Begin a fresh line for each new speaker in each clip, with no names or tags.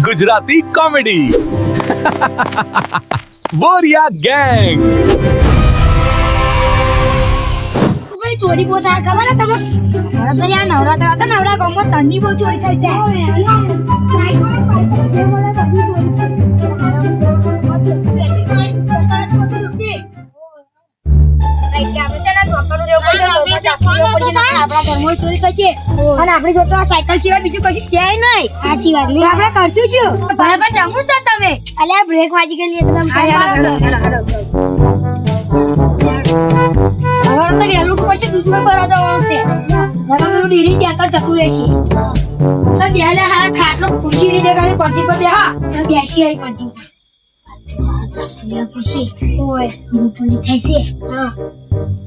Gujarati comedy બોરિયા gang.
ચોરી બહુ થાય ખબર હે તમને? નવરાત્રી નવરાત્રા હતા, નવરા ગામમાં ઠંડી બહુ ચોરી થઈ આપડે જો સાયકલ સિવાય બીજું કશું છે નહીં. સાચી વાત નહીં. આપડે કરશું શું? બરાબર જમવું છો તમે? અલ્યા બ્રેક વાગી ગયેલી એકદમ. હવે તો વહેલું પછી દૂધમાં ભરા જવાનું છે. ઘરમાં ડેરી ત્યાં જતું રહેશે. તો બેલે હા ખાટલો ખુરશી ની દેખાય પછી તો બેહા બેસી આવી પછી ઓય ચોરી થઈ છે. હા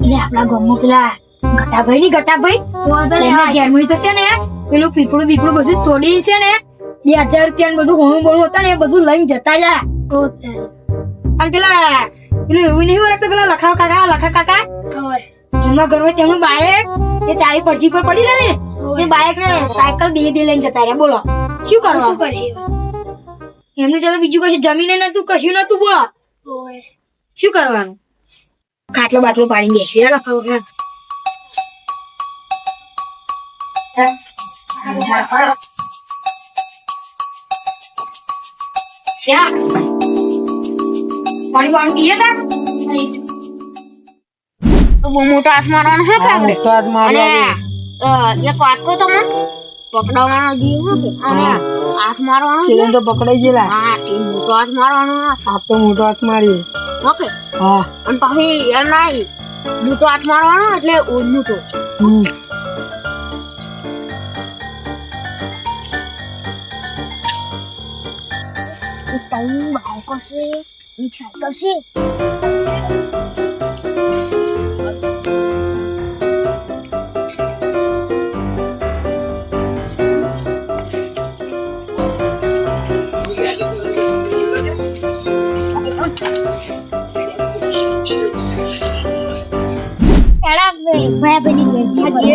એટલે આપણા ગામમાં પેલા ગટાભાઈ પેલા ઘેરમુઈ તો છે ને પેલું પીપળું બધું તોડી છે ને 2000 રૂપિયા બધું હોણું બોણું હતા ને એ બધું લઈને જતા રહ્યા. અને પેલા પેલું એવું નહીં હોય પેલા લખા કાકા એમના ઘર હોય તેમનું બાઇક એ ચાવી પરજી પર પડી રહે ને તે બાઇક ને સાયકલ બે લઈને જતા રહ્યા. બોલો શું કરશે એમનું ચાલો બીજું કશું જમીને નતું કશું નતું. બોલો શું કરવાનું? ખાટલો બાટલો પાડી બેસી પાણી પીએ તા બહુ મોટો હાથ મારવાનો હે આપણે. એક વાત કહો તમને, પકડાવવાનો જીવ નથી અને હાથ મારવાનો
ચેલેન્જ તો પકડાઈ ગયેલા.
હા એ મોટો હાથ મારવાનો.
આપ તો મોટો હાથ મારી.
ઓકે
હા
અને પછી એ નહીં મોટો હાથ મારવાનો એટલે મોટો. બાળકો છે એક સાયકલ છે. ભયા બની ગયા છે.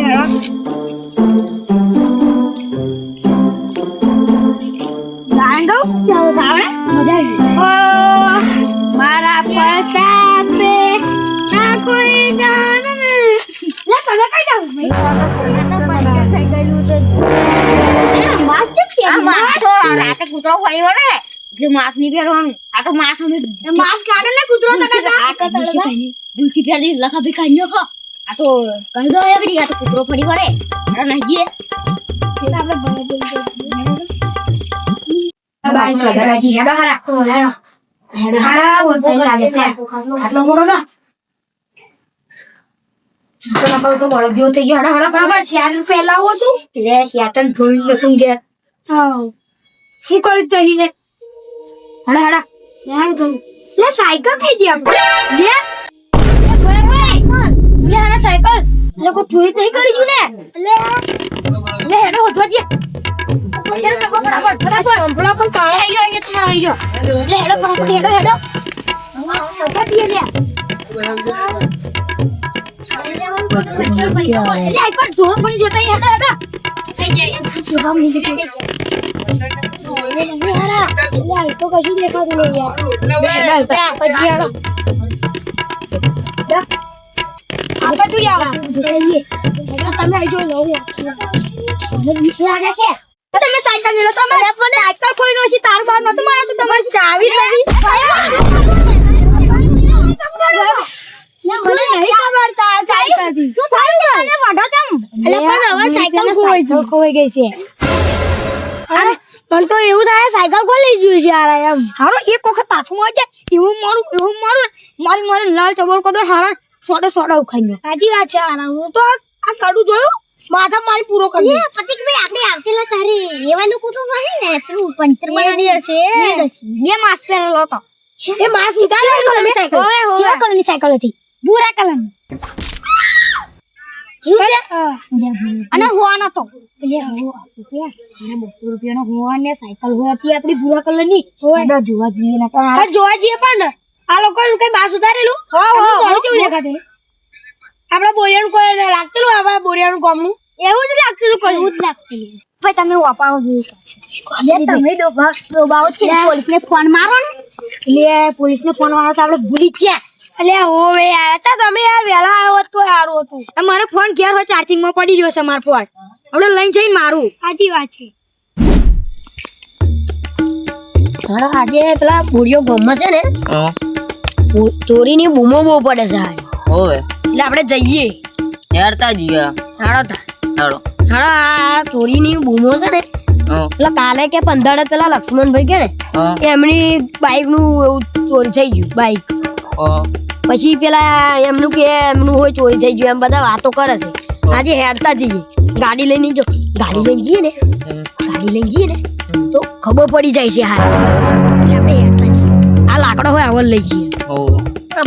મારા પ્રતાપે ના કોઈ જાણ લે તમે કઈ જાવ રાતે કૂતરો ફરી વળે એટલે માસ નહીં પહેરવાનું. આ તો માસ કાઢે ને કૂતરો ભૂલથી ફેરી લખા ભી કાઢ્યો ખો. આ તો કહી દો એકડી આ તો કૂતરો ફરી વળે નહીં જઈએ સાયકલ થઈ ગઈ સાયકલ લોકો ચોરી નહીં કરી ગયું ને એટલે હેડો વધવા દે. તમે સાયકલ મેલો તમારે પણ સાયકલ કોઈ નો છે તાર બાર નતો મારા તો તમારી ચાવી લઈ મને નહીં ખબર તા સાયકલ દી શું થયું તને વઢો તમ એટલે પણ હવે સાયકલ ખોઈ ગઈ છે. અરે પણ તો એવું થાય સાયકલ કોણ લઈ ગયું છે યાર એમ હારો એક વખત પાછું આવી જાય એવું મારું મારી લાલ ચબોર કદો હારા સોડા ઉખાઈ. સાચી વાત છે. હું તો આ કાઢું જોયું માથા મારી પૂરો કરી પ્રતિકભાઈ આપણે આવતેલા તારે એવા લોકો તો નહીં ને પેલું પંચર બનાવી દેશે. બે માસ પહેરેલો હતો એ માસ ઉતારે સાયકલ કેવા કલરની સાયકલ હતી? ભૂરા કલરની. અને હોવાનો તો ₹200 હોવાને સાયકલ હોય હતી આપડી ભૂરા કલરની જોવા જઈએ પણ આ લોકો કઈ માસ ઉતારેલું કેવું દેખાતું આપડા બોરિયાનું કોઈ લાગતું આપડા બોરિયાનું ગામનું એવું જ લાગતું. ભાઈ તમે વાપાવો જોઈએ તમે ડોબાવો છે પોલીસને ફોન મારો ને એટલે પોલીસને ફોન મારો તો આપણે ભૂલી જ ગયા અલ્યા ઓવે યાર તમે યાર વેલા આવ્યો તો સારું હતું મારો ફોન ઘેર હોય ચાર્જિંગ માં પડી ગયો છે મારો ફોન આપણે લઈને જઈને મારું સાચી વાત છે તારા આજે પેલા બુડિયો ગોમમાં છે ને ચોરીની બૂમો બહુ પડે છે હારી
ઓવે
એટલે આપણે જઈએ
હેરતા જઈએ
હાડો
હાલો
આ ચોરીની બૂમો છે ને એટલે કાલે કે 15 પેલા લક્ષ્મણભાઈ કે ને એમની બાઈક નું એવું ચોરી થઈ ગયું બાઈક પછી પેલા એમનું હોય ચોરી થઈ ગયું એમ બધા વાતો કરે છે આજે હેડતા જઈએ ગાડી લઈને જઈએ ને તો ખબર પડી જાય છે હાલ એટલે આપણે હેડતા જઈએ આ લાકડો હોય આવલ લઈ જઈએ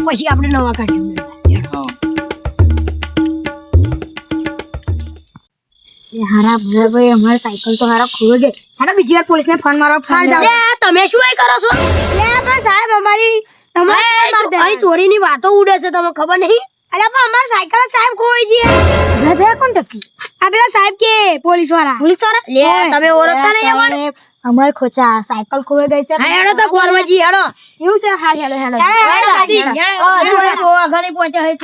પછી આપણે નવા કાઢીએ હારા ભાઈ અમારી સાયકલ તો હારા ખોઈ ગઈ હારા બીજી વાર પોલીસને ફોન મારો તમે શું કરો છો સાહેબ અમારી તમારી ચોરીની વાતો ઉડે છે તમને ખબર નહીં અરે પણ અમારી સાયકલ સાહેબ ખોઈ દી બે કોણ ટકી આ પેલા સાહેબ કે પોલીસ વાળા લે તમે ઓળખતા નહીં અમારે અમાર ખોચા સાયકલ ખોઈ ગઈ છે હેડો તો ગોરવાજી હેડો એવું છે હા હેડો ઘરે પહોંચ્યા હે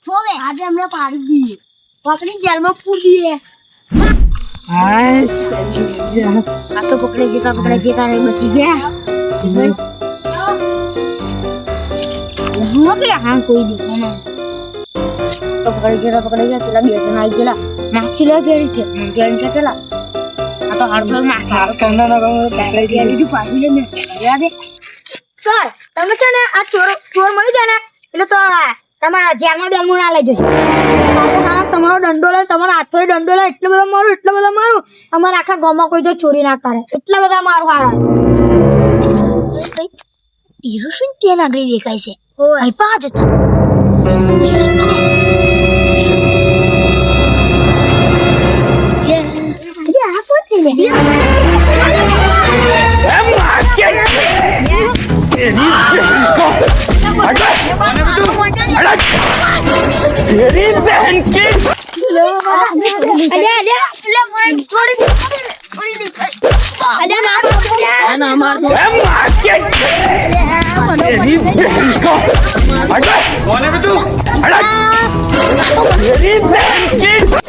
ફોવે આજે અમને પાડી દીએ પકડી જેલમાં પૂરી દીએ આ તો પકડી જતા ને બચી ગયા હું કે હા કોઈ દેખાના તો પકડી ગયા પેલા બે જણ આવી ગયેલા નાખી લે ફેરી કે ગેમ કે પેલા આ તો હાર ફોગ નાખે ખાસ કરના ના ગમે પકડી ગયા દીધી પાછી લે ને યાદ સર તમે છે ને આ ચોર મળી જાય ને એટલે તો તમારા જેલમાં બેલમાં ના લઈ જશે હારા તમારો દંડો લે તમારા હાથે દંડો લે એટલો બધો મારું અમારા આખા ગામમાં કોઈ તો ચોરી ના કરે એટલા બધા મારું હારા પીરો શું ત્યાં નાગરી દેખાય છે ઓય પાજો તો
तेरी बहन की कौन है तू तेरी बहन की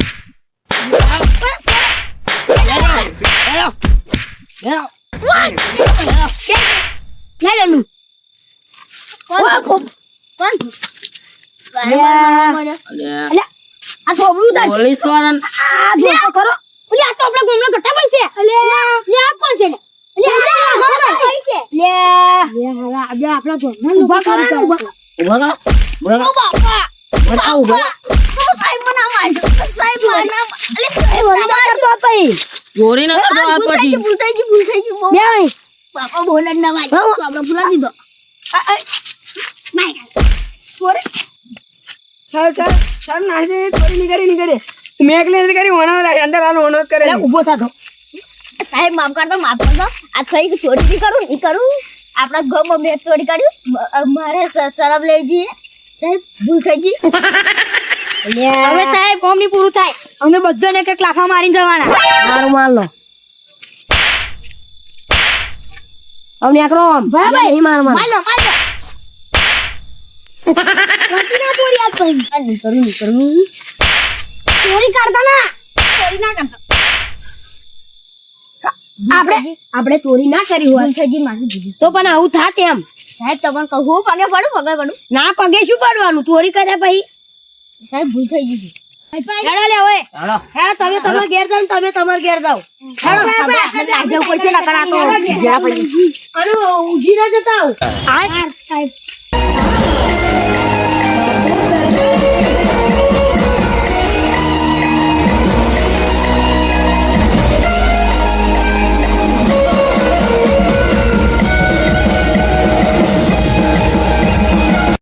પોલીસ વાળા
કરો આ તો આપણા ગામના ગટ્ટા પૈસે લે આ કોણ છે લે આપણા ગામના ઉભા કરો
ચોરી ના કરતો પછી
ભૂલ થઈ ગઈ બાપા બોલન ના વાગે તો આપણે ભૂલા દીધો
સર નાખી ચોરી નહીં કરી મેં એકલી નથી કરી વણો અંદર આનો વણો કરે
ઉભો થાતો સાહેબ માફ કરતો આ થઈ ચોરી બી કરું આપણા ઘરમાં મેં ચોરી કર્યું મારે શરમ લેવી જોઈએ સાહેબ ભૂલ થઈ ગઈ હવે સાહેબ કોમ ની પૂરું થાય અમે બધાને એક લાફા મારીને જવાના મારું માર લો અમને આકરો ભાઈ માર કોટીના પૂરી આપ પડી નહીં કરું ચોરી કરતા ના ચોરી ના કરતા આપણે ચોરી ના કરી હોય તો પણ આવું થાત એમ સાહેબ તમને કહું પગે પડું ના પગે શું પડવાનું ચોરી કર્યા પછી સાહેબ ભૂલ થઈ ગઈ હેડો લે ઓય હેડો તમે તમાર ઘેર જાવ તમે તમાર ઘેર જાવ હેડો આપણે લાજ ઉપર છે ના કરાતો જરા પડી અરે ઉજી ના જતા આવ સાહેબ